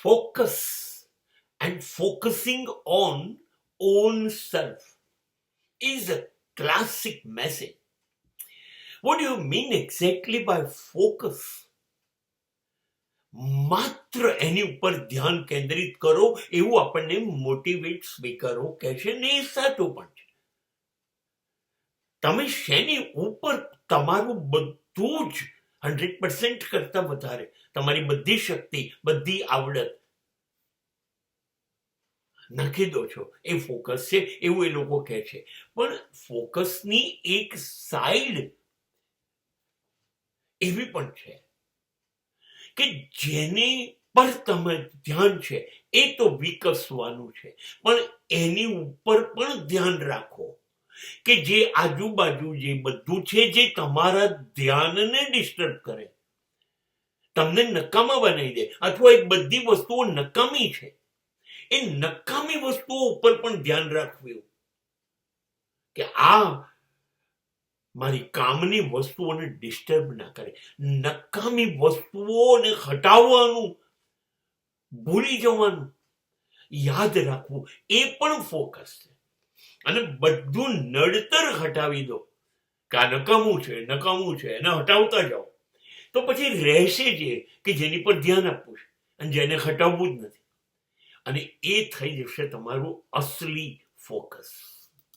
focus and focusing on own self is a classic message. What do you mean exactly by focus? માત્ર એની ઉપર ધ્યાન કેન્દ્રિત કરો એવું આપણને મોટિવેટ સ્પીકરો કહે છે ને એ સાચું પણ છે. તમે શેની ઉપર તમારું બધું જ 100% કરતા વધારે તમારી બધી શક્તિ બધી આવડત નાખી દો છો એ ફોકસ છે એવું એ લોકો કહે છે. પણ ફોકસની એક સાઈડ એવી પણ છે કે જેની પર તમે ધ્યાન છે એ તો વિકસવાનું છે, પણ એની ઉપર પણ ધ્યાન રાખો કે જે આજુબાજુ જે બધું છે જે તમારા ધ્યાનને ડિસ્ટર્બ કરે, તમને નકામા બનાવી દે, અથવા એ બધી વસ્તુઓ નકામી છે એ નકામી વસ્તુઓ ઉપર પણ ધ્યાન રાખવું કે આ મારી કામની વસ્તુઓને ડિસ્ટર્બ ના કરે. નકામી વસ્તુઓને હટાવવાનું, ભૂલી જવાનું, યાદ રાખવું એ પણ ફોકસ છે. અને બધું નડતર હટાવી દો કે આ નકામું છે એને હટાવતા જાઓ, તો પછી રહેશે જે કે જેની પર ધ્યાન આપવું છે અને જેને હટાવવું જ નથી, અને એ થઈ જશે તમારું અસલી ફોકસ.